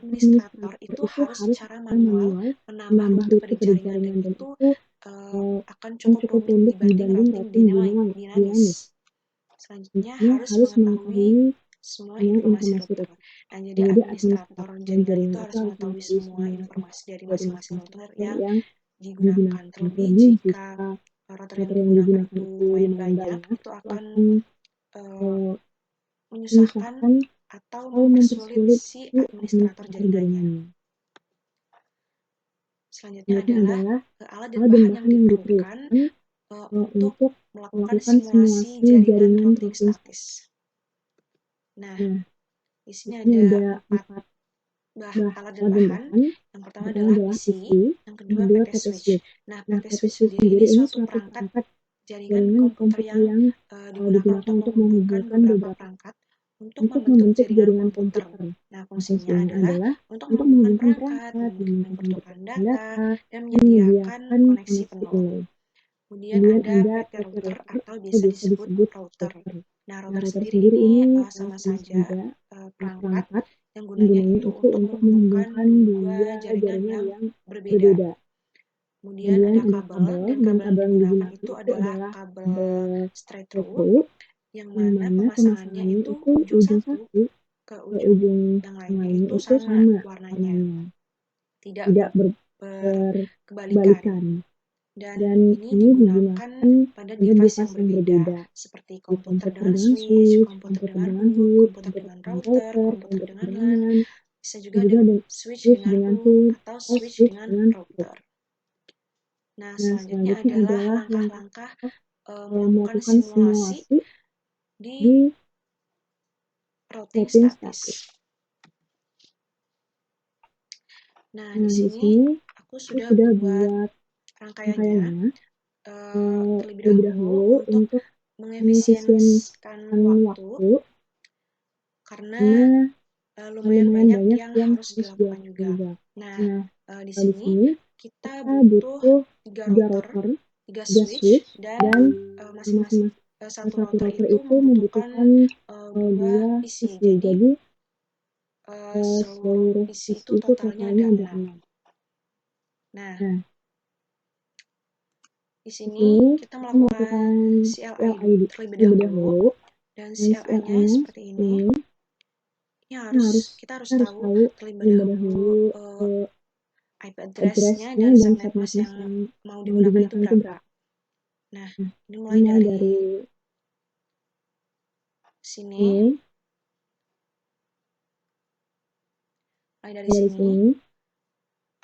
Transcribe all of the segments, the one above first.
administrator itu harus secara manual menambah rute pada jaringan dan itu akan cukup rumit dibanding routing dinamis. Selanjutnya harus mengetahui semua informasi router. Nah, jadi administrator jaringan itu harus mengetahui semua informasi dari masing-masing router yang digunakan. Terlebih jika router yang digunakan itu lumayan banyak, itu akan menyusahkan atau mempersulit si administrator jaringannya. Selanjutnya adalah alat dan bahan yang diperlukan untuk melakukan simulasi jaringan routing statis. Nah, di sini ada 4 alat dan bahan. Yang pertama adalah PC, yang kedua PT switch. Nah, PT switch sendiri ini suatu perangkat jaringan komputer yang digunakan untuk menghubungkan beberapa perangkat untuk membentuk jaringan komputer. Nah, fungsinya adalah untuk menghubungkan perangkat, mempertukarkan data, dan menyediakan koneksi penuh. Kemudian ada PT router atau biasa disebut router. Nah, router sendiri ini sama saja perangkat yang gunanya itu untuk menghubungkan dua jaringan yang berbeda. Kemudian ada kabel, dan kabel yang digunakan itu adalah kabel straight through, yang mana pemasangannya itu ujung satu ke ujung yang lainnya itu sama warnanya, tidak berkebalikan. Dan ini digunakan pada device yang berbeda, seperti komputer dengan switch, komputer dengan hook, komputer dengan router, komputer dengan LAN, bisa juga switch dengan hook atau switch dengan router. Nah, selanjutnya adalah langkah-langkah melakukan simulasi di routing statis. Nah, di sini aku sudah buat rangkaiannya terlebih dahulu untuk mengefisienkan waktu, karena lumayan banyak yang harus dilakukan juga. Nah, di sini kita butuh 3 router, 3 switch, dan masing-masing satu router itu membutuhkan 2 PC. Jadi seluruh PC itu totalnya ada 6. Nah, di sini kita melakukan CLI terlebih dahulu, dan CLI-nya seperti ini. Kita harus tahu terlebih dahulu IP address-nya dan subnet mask yang mau digunakan itu berapa. Nah, ini mulai dari sini.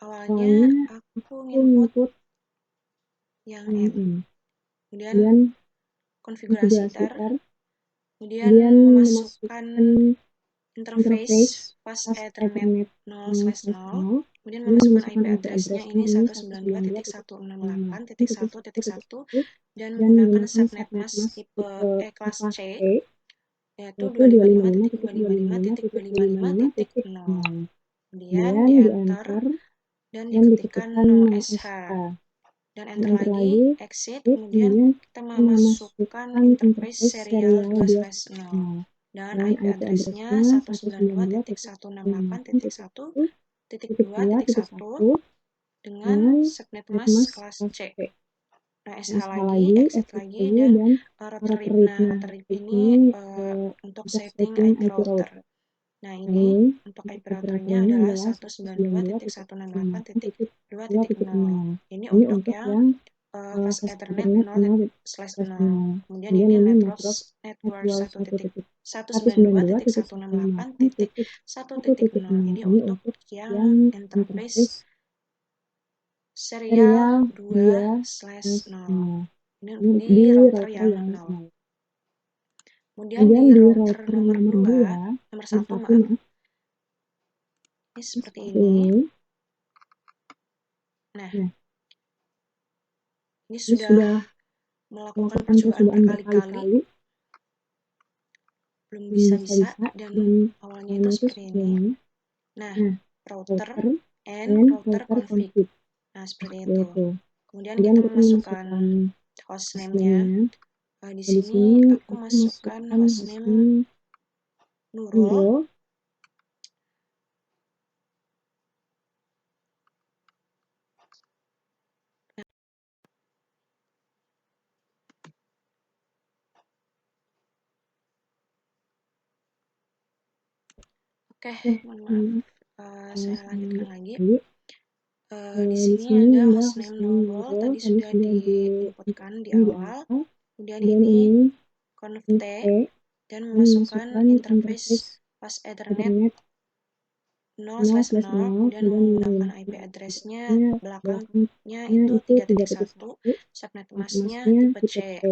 Awalnya aku input yang N, kemudian konfigurasi tar, kemudian memasukkan interface pas Ethernet 0/0, kemudian memasukkan IP address-nya ini 192.168.1.1, dan menggunakan subnet mask tipe kelas C, yaitu 255.255.255.0. Kemudian di enter dan diketikkan 0sh, dan enter lagi, exit, kemudian kita memasukkan interface serial 2/0 dan IP address-nya 192.168.1.2.1 dengan subnet mask kelas C. Nah, SH lagi, exit lagi, dan router RIP. Nah, router RIP ini untuk setting IP router. Nah, ini untuk IP routernya adalah 192.168.2.0. Ini untuk yang fast Ethernet 0/0. Kemudian ini network 192.168.1.0. Ini untuk yang interface serial 2/0. Ini di router yang 0. Kemudian di router nomor 1, maaf. Ini seperti ini. Nah, ini sudah melakukan percobaan berkali-kali, belum bisa-bisa, dan awalnya itu seperti ini. Nah, router and router config. Nah, seperti itu. Kemudian kita memasukkan hostname-nya. Di sini aku masukkan hostname Nurul. Oke, mohon maaf. Saya lanjutkan lagi. Di sini ada hostname null role, tadi sudah diinputkan di awal. Kemudian ini conv-t dan memasukkan interface pas Ethernet 0/0, kemudian menggunakan IP address-nya belakangnya itu 3.1, subnet mask-nya tipe C,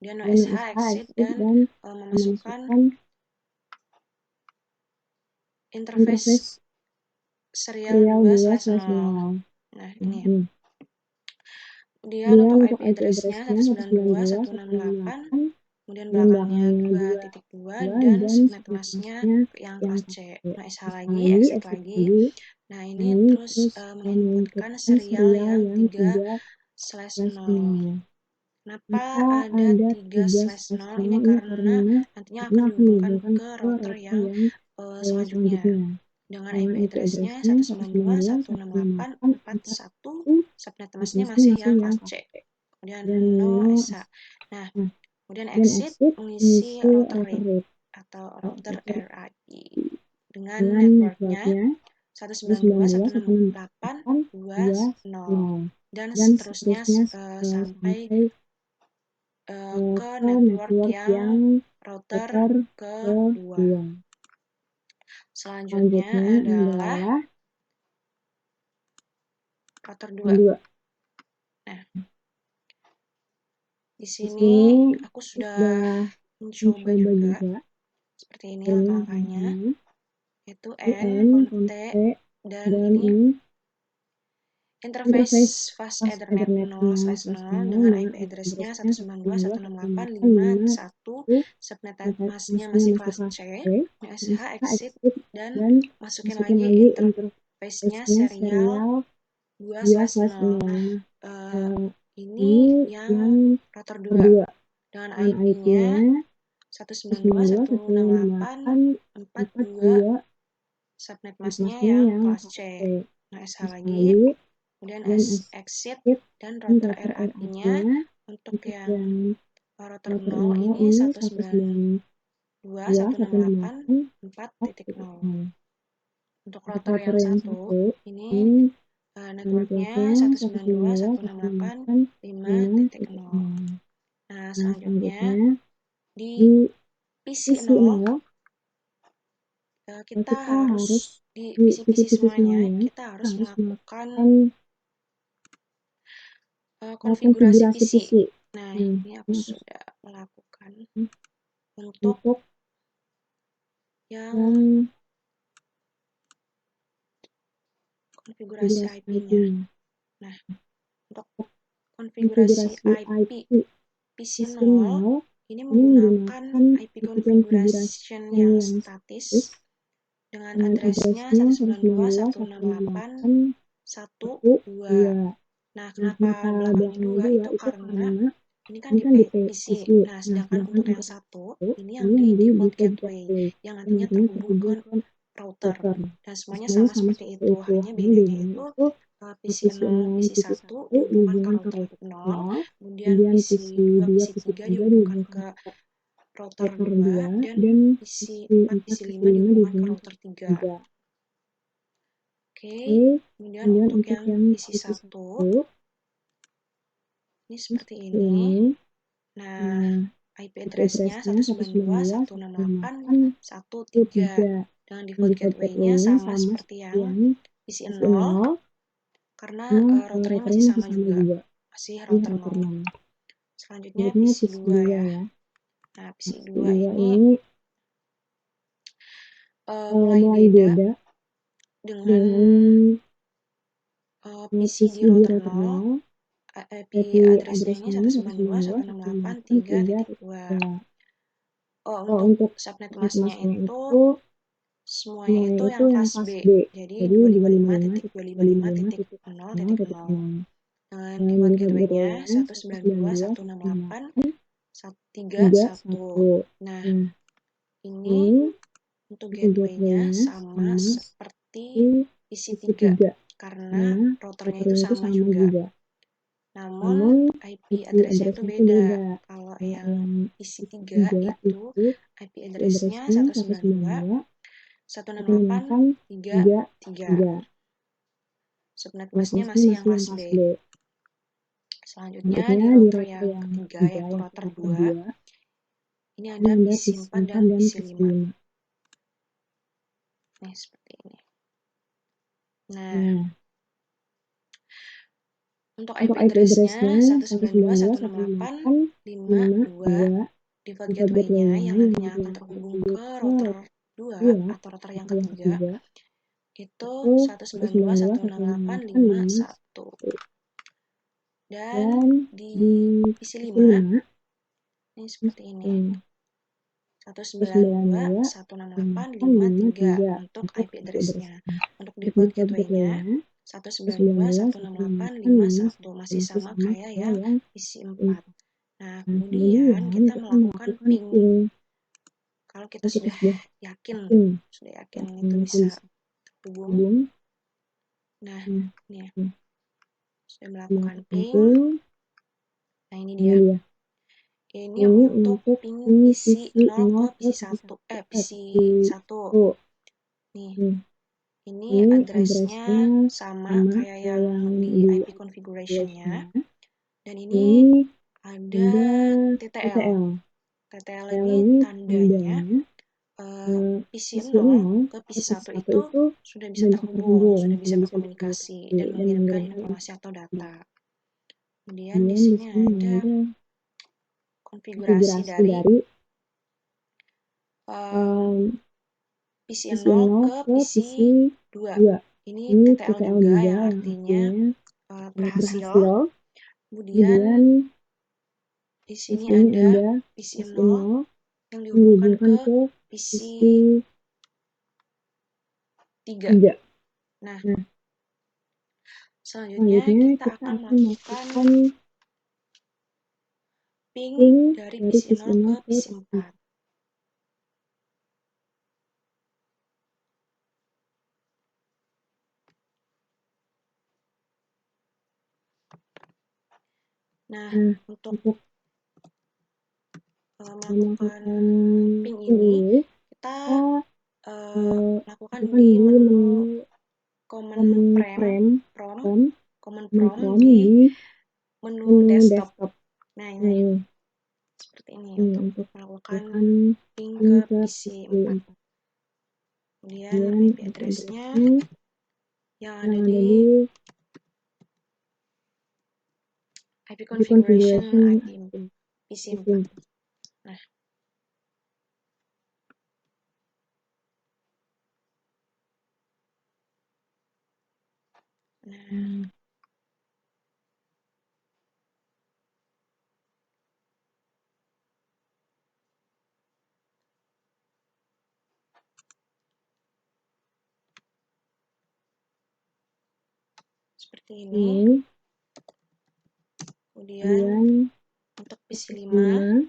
kemudian OSH exit dan memasukkan interface serial 2/0. Nah, ini. Kemudian untuk IP address-nya 192.168, kemudian belakangnya 2.2 dan subnet mask-nya yang kelas C. Nah, SH lagi, exit lagi. Nah, ini terus menginputkan serial yang 3/0. Kenapa ada 3/0? Ini karena nantinya akan dihubungkan ke router yang selanjutnya dengan IP address-nya 192.168.41, subnet mask-nya masih yang kelas C, kemudian 0 SH. Nah, kemudian exit mengisi router RAID atau router RAI dengan networknya 192.168.2.0 dan seterusnya sampai ke network yang router kedua. Selanjutnya adalah router 2. Nah, di sini aku sudah mencoba juga seperti ini langkah-langkahnya, yaitu n, conv-t, dan ini interface fast Ethernet 0/0 dengan IP address-nya 192.168.5.1, subnet mask-nya masih kelas C, SH exit, dan masukin lagi interface-nya serial 2/0. Nah, ini yang router 2 dengan IP-nya 192.168.42, subnet mask-nya yang kelas C. Nah, SH lagi, kemudian exit dan router RAI-nya untuk yang router 0 ini 192.168.4.0. Untuk router yang satu ini networknya 192.168.5.0. Nah, selanjutnya di PC 0 kita harus di PC-PC semuanya kita harus melakukan konfigurasi PC. Nah, ini aku sudah melakukan untuk yang konfigurasi IP-nya. Nah, untuk konfigurasi IP PC 0 ini menggunakan IP configuration yang statis dengan address-nya 192.168.1.2. Nah, kenapa belakangnya 2? Itu karena ini kan di PC. Nah, sedangkan untuk yang satu, ini yang di default gateway, yang nantinya terhubung ke router. Dan semuanya sama seperti itu, hanya bedanya itu PC 0, PC 1 dihubungkan ke router 0, kemudian PC 2, PC 3 dihubungkan ke router 2, dan PC 4, PC 5 dihubungkan ke router 3. Oke, kemudian untuk yang PC 1 ini seperti ini. Nah, IP address-nya 192.168.1.3 dengan default gateway-nya sama seperti yang PC 0 karena routernya masih sama juga, masih router 0. Selanjutnya PC 2 ya. Nah, PC 2 ini mulai beda dengan PC di router 0. IP address-nya ini 192.168.3.2. Untuk subnet mask-nya itu semuanya itu yang kelas B, jadi 255.255.0.0. Default gateway-nya 192.168.3.1. Nah, ini untuk gateway-nya sama seperti PC 3 karena routernya itu sama juga. Namun IP address-nya itu beda. Kalau yang PC 3 itu IP address-nya 16833. Subnet busnya masih yang kelas B. Selanjutnya di router yang ketiga, yaitu router 2. Ini ada PC 4 dan PC 5. Nah, seperti ini. Nah, untuk IP address-nya 192.168.5.2. Default gateway-nya yang nantinya akan terhubung ke router 2 atau router yang ketiga itu 192.168.5.1. Dan di PC 5 ini seperti ini. 192.168.5.3 untuk IP address-nya. Untuk default gateway-nya 192.168.5.1, masih sama kayak yang PC 4. Nah, kemudian kita melakukan ping. Kalau kita sudah yakin ini tuh bisa terhubung. Nah, ini ya. Sudah melakukan ping. Nah, ini dia. Ini untuk ping PC 0 ke PC 1. Nih. Ini address-nya sama kayak yang di IP configuration-nya. Dan ini ada TTL. TTL ini tandanya PC 0 ke PC 1 itu sudah bisa terhubung, sudah bisa berkomunikasi dan mengirimkan informasi atau data. Kemudian di sini ada konfigurasi dari PC 0 ke PC 2. Ini TTL juga yang artinya berhasil. Kemudian di sini ada PC 0 yang dihubungkan ke PC 3. Nah, selanjutnya kita akan melakukan ping dari PC 0 ke PC 4. Nah, untuk melakukan ping ini, kita lakukan di menu command prompt di menu desktop. Nah, ini seperti ini untuk melakukan ping ke PC 4. Kemudian IP address-nya yang ada di IP configuration IP PC 4. Nah, seperti ini. Kemudian untuk PC 5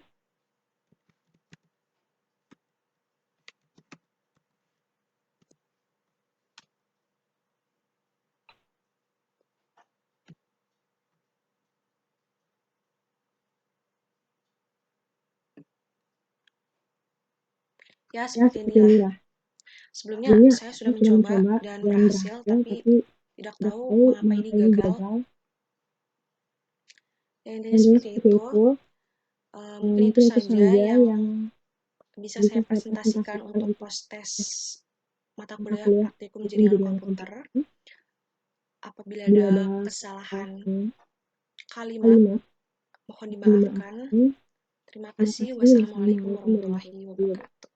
ya seperti inilah. Sebelumnya saya sudah mencoba dan berhasil, tapi tidak tahu mengapa ini gagal. Ya, intinya seperti itu. Mungkin itu saja yang bisa saya presentasikan untuk post-tes mata kuliah praktikum jaringan komputer. Apabila ada kesalahan kalimat, mohon dimaafkan. Terima kasih. Wassalamualaikum warahmatullahi wabarakatuh.